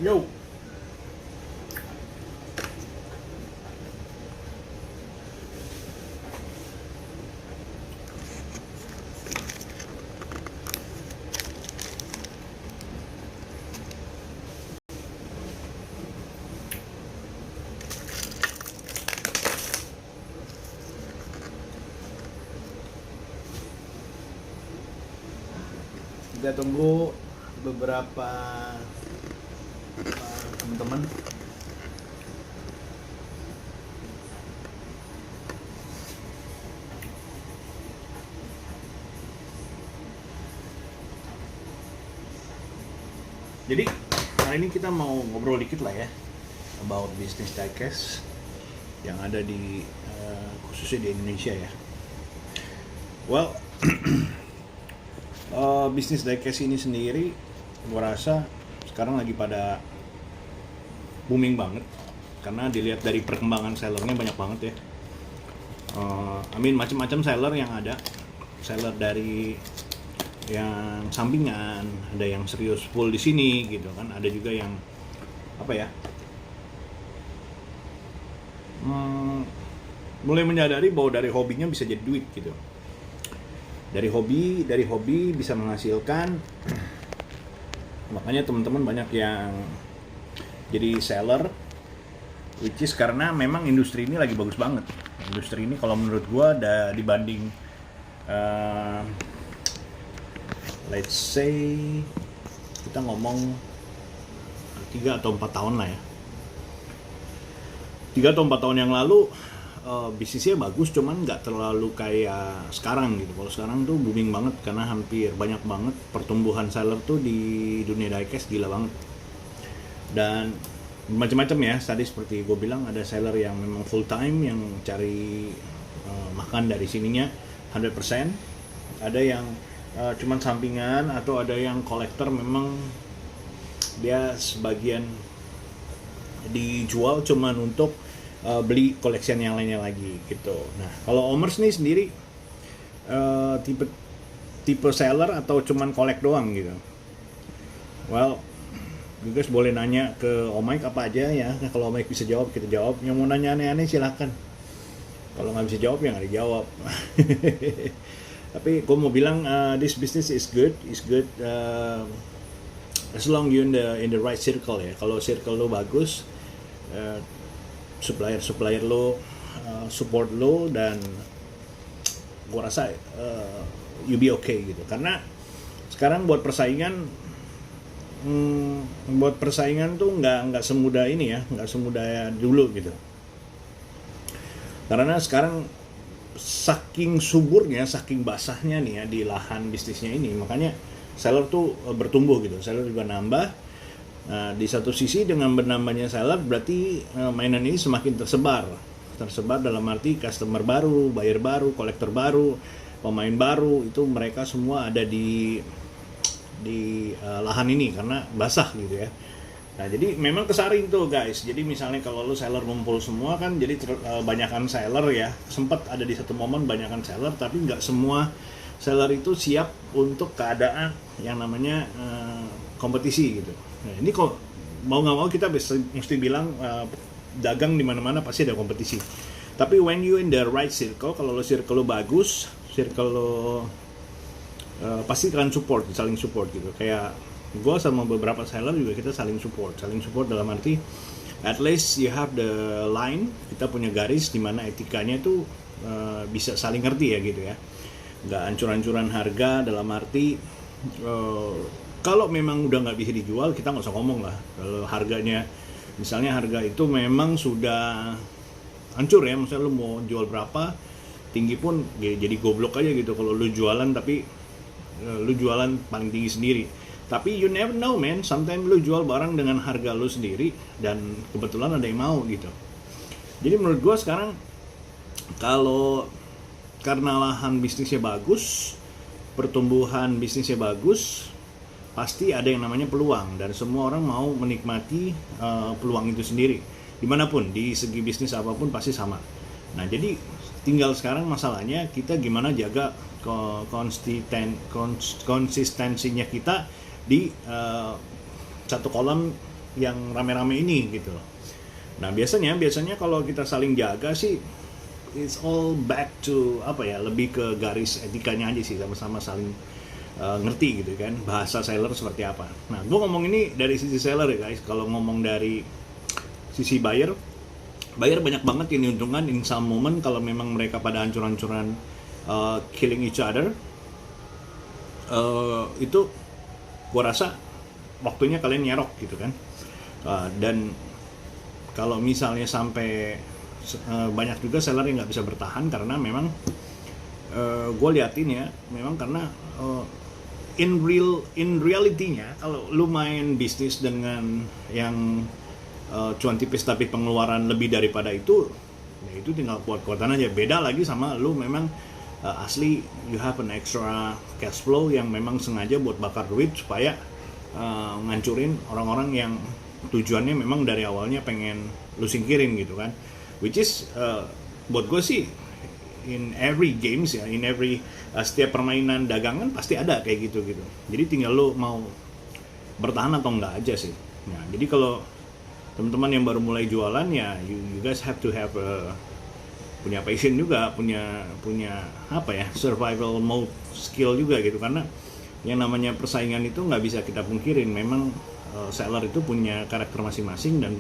Yo. Kita tunggu beberapa teman-teman. Jadi hari ini kita mau ngobrol dikit lah ya about business diecast yang ada di khususnya di Indonesia ya. Well, bisnis diecast ini sendiri gua rasa sekarang lagi pada booming banget karena dilihat dari perkembangan sellernya banyak banget ya. Macam-macam seller yang ada, seller dari yang sampingan, ada yang serius full di sini gitu kan, ada juga yang apa ya, mulai menyadari bahwa dari hobinya bisa jadi duit gitu. Dari hobi bisa menghasilkan. Makanya teman-teman banyak yang jadi seller, which is karena memang industri ini lagi bagus banget. Industri ini kalau menurut gua ada dibanding let's say kita ngomong 3 atau 4 tahun lah ya. 3 atau 4 tahun yang lalu bisnisnya bagus, cuman nggak terlalu kayak sekarang gitu. Kalau sekarang tuh booming banget karena hampir banyak banget pertumbuhan seller tuh di dunia diecast, gila banget. Dan macam-macam ya, tadi seperti gue bilang ada seller yang memang full time yang cari makan dari sininya 100%. Ada yang cuman sampingan, atau ada yang kolektor memang dia sebagian dijual cuman untuk beli koleksian yang lainnya lagi gitu. Nah, kalau Omers nih sendiri tipe seller atau cuman kolek doang gitu? Well, you guys boleh nanya ke Om Mike apa aja ya. Nah, kalau Om Mike bisa jawab, kita jawab. Yang mau nanya aneh-aneh silahkan. Kalau nggak bisa jawab ya nggak dijawab. Tapi gue mau bilang this business is good as long you in the right circle ya. Kalau circle lo bagus, supplier lo support lo, dan gue rasa you be okay gitu. Karena sekarang buat persaingan tuh nggak semudah ini ya, nggak semudah dulu gitu. Karena sekarang saking suburnya, saking basahnya nih ya di lahan bisnisnya ini, makanya seller tuh bertumbuh gitu, seller juga nambah. Nah, di satu sisi dengan bernambahnya seller berarti mainan ini semakin tersebar dalam arti customer baru, buyer baru, kolektor baru, pemain baru, itu mereka semua ada di lahan ini karena basah gitu ya. Nah, jadi memang kesaring tuh guys. Jadi misalnya kalau lu seller ngumpul semua kan, jadi banyakan seller ya, sempat ada di satu momen banyakan seller, tapi nggak semua seller itu siap untuk keadaan yang namanya kompetisi gitu. Nah, ini kok mau nggak mau kita mesti bilang dagang di mana-mana pasti ada kompetisi. Tapi when you in the right circle, kalau lo circle lo bagus, circle lo pasti akan saling support gitu. Kayak gue sama beberapa seller juga kita saling support dalam arti at least you have the line, kita punya garis di mana etikanya tuh bisa saling ngerti ya gitu ya. Nggak ancur-ancuran harga dalam arti kalau memang udah nggak bisa dijual, kita nggak usah ngomong lah. Kalau harganya, misalnya harga itu memang sudah hancur ya, misalnya lu mau jual berapa, tinggi pun ya jadi goblok aja gitu kalau lu jualan, tapi lu jualan paling tinggi sendiri. Tapi you never know man, sometimes lu jual barang dengan harga lu sendiri dan kebetulan ada yang mau gitu. Jadi menurut gua sekarang kalau karena lahan bisnisnya bagus, pertumbuhan bisnisnya bagus, pasti ada yang namanya peluang, dan semua orang mau menikmati peluang itu sendiri. Dimanapun, di segi bisnis apapun pasti sama. Nah, jadi tinggal sekarang masalahnya kita gimana jaga konsistensinya kita di satu kolam yang rame-rame ini gitu loh. Nah biasanya kalau kita saling jaga sih, it's all back to apa ya, lebih ke garis etikanya aja sih, sama-sama saling ngerti gitu kan bahasa seller seperti apa. Nah gue ngomong ini dari sisi seller ya guys. Kalau ngomong dari sisi buyer banyak banget yang diuntungkan in some moment kalau memang mereka pada hancur-hancuran killing each other. Itu gue rasa waktunya kalian nyerok gitu kan. Dan kalau misalnya sampai banyak juga seller yang nggak bisa bertahan karena memang gue liatin ya, memang karena in reality-nya kalau lu main bisnis dengan yang cuan tipis tapi pengeluaran lebih daripada itu, ya itu tinggal kuat-kuatan aja. Beda lagi sama lu memang asli you have an extra cash flow yang memang sengaja buat bakar duit supaya ngancurin orang-orang yang tujuannya memang dari awalnya pengen lu singkirin gitu kan. Which is buat gue sih in every games ya, in every setiap permainan dagangan pasti ada kayak gitu. Jadi tinggal lu mau bertahan atau enggak aja sih. Nah, jadi kalau teman-teman yang baru mulai jualan ya, you guys have to have punya passion juga, punya apa ya, survival mode skill juga gitu, karena yang namanya persaingan itu nggak bisa kita pungkirin. Memang seller itu punya karakter masing-masing dan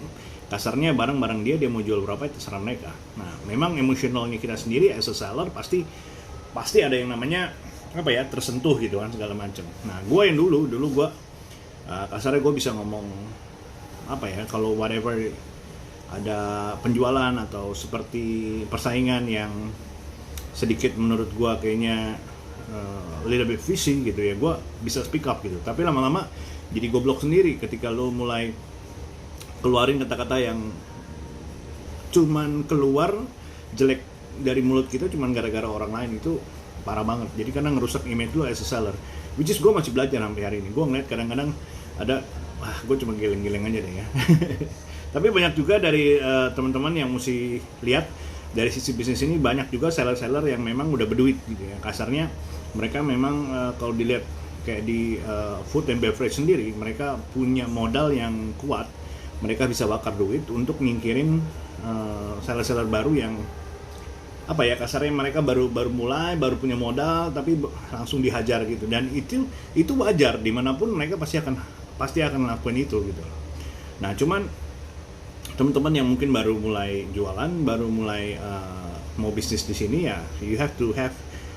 kasarnya barang-barang dia mau jual berapa itu terserah mereka. Nah, memang emosionalnya kita sendiri as a seller pasti ada yang namanya apa ya, tersentuh gitu kan segala macam. Nah, gue yang dulu gue kasarnya gue bisa ngomong apa ya, kalau whatever ada penjualan atau seperti persaingan yang sedikit menurut gue kayaknya little bit fishy gitu ya, gue bisa speak up gitu. Tapi lama-lama jadi goblok sendiri ketika lo mulai keluarin kata-kata yang cuman keluar jelek dari mulut kita cuman gara-gara orang lain. Itu parah banget. Jadi karena ngerusak image lo as a seller, which is gue masih belajar sampai hari ini. Gue ngeliat kadang-kadang ada, gue cuma geleng-geleng aja deh ya. Tapi banyak juga dari teman-teman yang mesti lihat dari sisi bisnis ini, banyak juga seller-seller yang memang udah berduit gitu ya. Kasarnya mereka memang kalau dilihat kayak di food and beverage sendiri, mereka punya modal yang kuat. Mereka bisa bakar duit untuk nyingkirin seller-seller baru yang apa ya, kasarnya mereka baru mulai, baru punya modal tapi langsung dihajar gitu. Dan itu wajar, dimanapun mereka pasti akan lakukan itu gitu. Nah, cuman teman-teman yang mungkin baru mulai jualan, baru mulai mau bisnis di sini ya, you have to have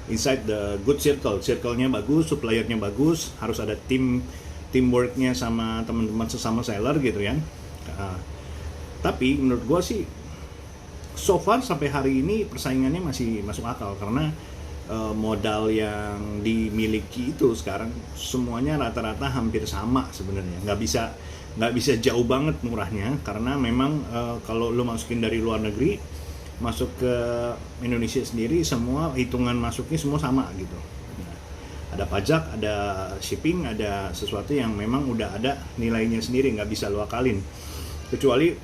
inside the good circle-nya bagus, suppliernya bagus, harus ada teamworknya sama teman-teman sesama seller gitu ya. Tapi menurut gue sih so far sampai hari ini persaingannya masih masuk akal, karena modal yang dimiliki itu sekarang semuanya rata-rata hampir sama sebenarnya. Nggak bisa jauh banget murahnya, karena memang kalau lo masukin dari luar negeri masuk ke Indonesia sendiri, semua hitungan masuknya semua sama gitu. Nah, ada pajak, ada shipping, ada sesuatu yang memang udah ada nilainya sendiri, nggak bisa lo akalin. Kecuali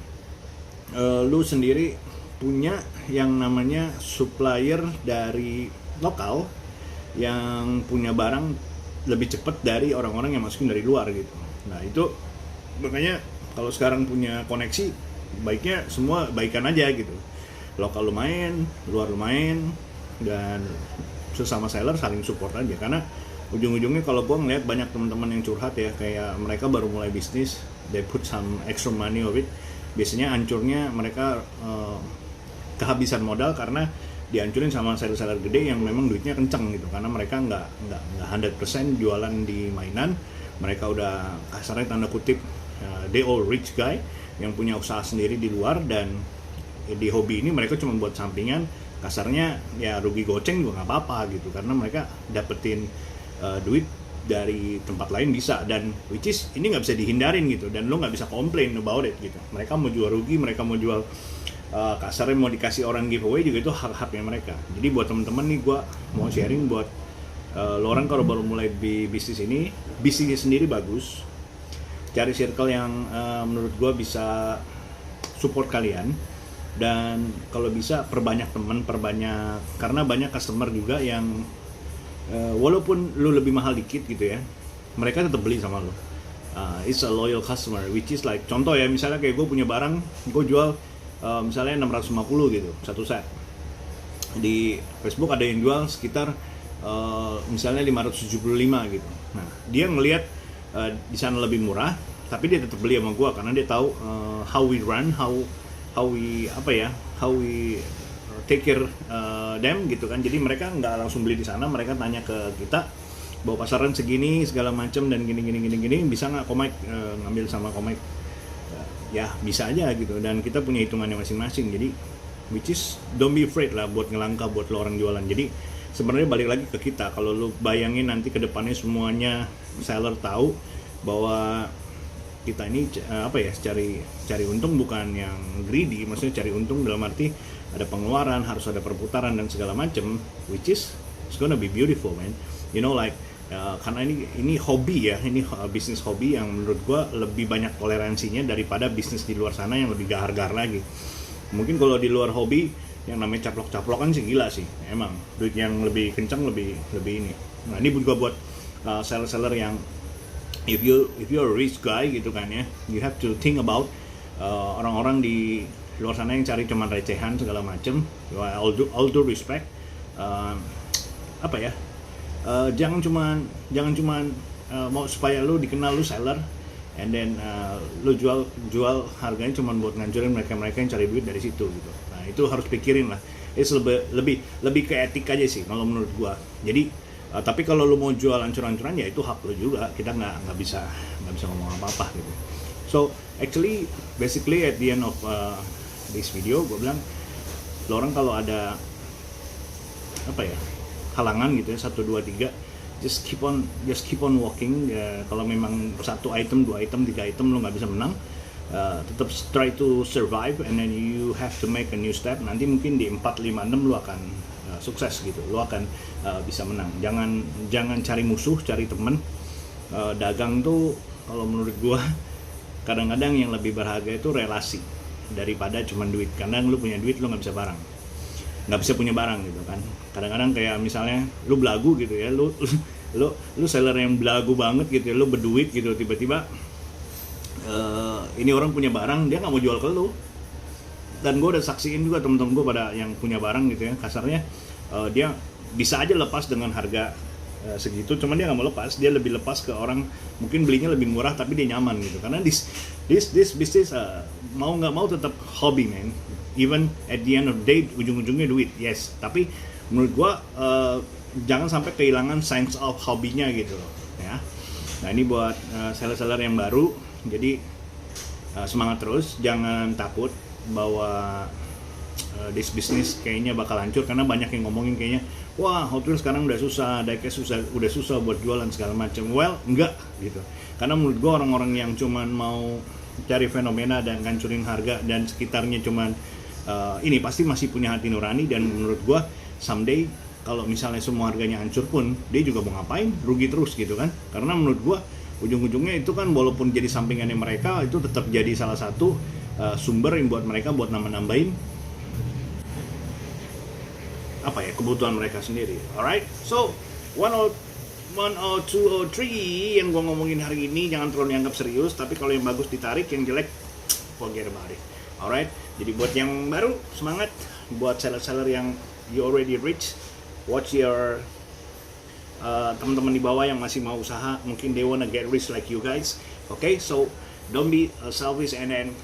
lo sendiri punya yang namanya supplier dari lokal yang punya barang lebih cepat dari orang-orang yang masukin dari luar gitu. Nah, itu makanya kalau sekarang punya koneksi, baiknya semua baikan aja gitu. Lokal lumayan, luar lumayan, dan sesama seller saling support aja. Karena ujung-ujungnya kalau gue ngeliat banyak teman-teman yang curhat ya, kayak mereka baru mulai bisnis, they put some extra money of it. Biasanya hancurnya mereka kehabisan modal karena dihancurin sama seller-seller gede yang memang duitnya kenceng gitu. Karena mereka nggak 100% jualan di mainan. Mereka udah kasarnya tanda kutip they all rich guy yang punya usaha sendiri di luar, dan di hobi ini mereka cuma buat sampingan. Kasarnya ya rugi goceng juga nggak apa-apa gitu, karena mereka dapetin duit dari tempat lain bisa, dan which is ini nggak bisa dihindarin gitu, dan lo nggak bisa complain about it gitu. Mereka mau jual rugi, mereka mau jual kasarnya mau dikasih orang giveaway juga, itu hak-haknya mereka. Jadi buat teman-teman nih, gue mau sharing buat lo orang kalau baru mulai bisnis ini, bisnisnya sendiri bagus, cari circle yang menurut gue bisa support kalian, dan kalau bisa perbanyak teman, karena banyak customer juga yang walaupun lu lebih mahal dikit gitu ya, mereka tetap beli sama lo. it's a loyal customer, which is like contoh ya, misalnya kayak gue punya barang, gue jual misalnya 650 gitu satu set. Di Facebook ada yang jual sekitar misalnya 575 gitu. Nah, dia ngelihat di sana lebih murah, tapi dia tetap beli sama gue karena dia tahu how we run, how we take care them gitu kan. Jadi mereka nggak langsung beli di sana, mereka tanya ke kita bahwa pasaran segini segala macam dan gini, bisa nggak Komik ngambil sama Komik? Ya bisa aja gitu, dan kita punya hitungannya masing-masing. Jadi which is don't be afraid lah buat ngelangkah buat lo orang jualan. Jadi sebenarnya balik lagi ke kita, kalau lo bayangin nanti ke depannya semuanya seller tahu bahwa kita ini cari untung, bukan yang greedy, maksudnya cari untung dalam arti ada pengeluaran, harus ada perputaran dan segala macam, which is it's gonna be beautiful, man. You know, like karena ini hobi ya, ini bisnis hobi yang menurut gua lebih banyak toleransinya daripada bisnis di luar sana yang lebih gahar-gahar lagi. Mungkin kalau di luar hobi yang namanya caplok-caplokan sih gila sih, emang duit yang lebih kencang, lebih ini. Nah, ini juga buat seller-seller yang if you're a rich guy gitu kan ya, you have to think about orang-orang di luar sana yang cari cuman recehan segala macem. All due respect, jangan cuman mau supaya lu dikenal lu seller, and then lu jual harganya cuman buat ngancurin mereka yang cari duit dari situ gitu. Nah, itu harus pikirin lah. Itu lebih ke etik aja sih kalau menurut gua. Jadi tapi kalau lu mau jual ancur-ancuran ya itu hak lu juga. Kita nggak bisa ngomong apa-apa gitu. So actually basically at the end of this video gua bilang, lo orang kalau ada halangan gitu ya, 1, 2, 3, just keep on walking. Kalau memang 1 item, 2 item, 3 item lo nggak bisa menang, tetap try to survive, and then you have to make a new step. Nanti mungkin di 4, 5, 6 lo akan sukses gitu, lo akan bisa menang. Jangan cari musuh, cari temen. Dagang tuh kalau menurut gua kadang-kadang yang lebih berharga itu relasi daripada cuman duit. Kadang lu punya duit lu nggak bisa punya barang gitu kan. Kadang-kadang kayak misalnya lu belagu gitu ya, lu seller yang belagu banget gitu ya, lu berduit gitu, tiba-tiba ini orang punya barang, dia nggak mau jual ke lu. Dan gue udah saksiin juga temen-temen gue pada yang punya barang gitu ya, kasarnya dia bisa aja lepas dengan harga segitu, cuman dia nggak mau lepas, dia lebih lepas ke orang mungkin belinya lebih murah tapi dia nyaman gitu. Karena this business mau nggak mau tetap hobi, man. Even at the end of the day ujung-ujungnya duit, yes. Tapi menurut gua jangan sampai kehilangan sense of hobinya gitu loh ya. Nah, ini buat seller-seller yang baru, jadi semangat terus, jangan takut bahwa this business kayaknya bakal hancur, karena banyak yang ngomongin kayaknya wah Hot Wheels sekarang udah susah buat jualan segala macam. Well, enggak gitu. Karena menurut gua orang-orang yang cuman mau cari fenomena dan ngancurin harga dan sekitarnya cuman ini pasti masih punya hati nurani, dan menurut gua someday kalau misalnya semua harganya hancur pun dia juga mau ngapain, rugi terus gitu kan. Karena menurut gua ujung-ujungnya itu kan walaupun jadi sampingannya mereka, itu tetap jadi salah satu sumber yang buat mereka buat nambah-nambahin kebutuhan mereka sendiri. Alright, so 10203 yang gue ngomongin hari ini jangan terlalu dianggap serius, tapi kalau yang bagus ditarik, yang jelek forget about it. Alright, jadi buat yang baru semangat, buat seller-seller yang you already rich, watch your teman-teman di bawah yang masih mau usaha, mungkin they wanna get rich like you guys. Okay, so don't be selfish, and then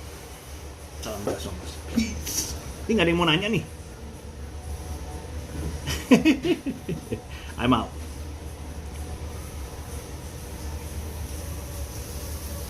salam belas mas. Ini nggak ada yang mau nanya nih. I'm out.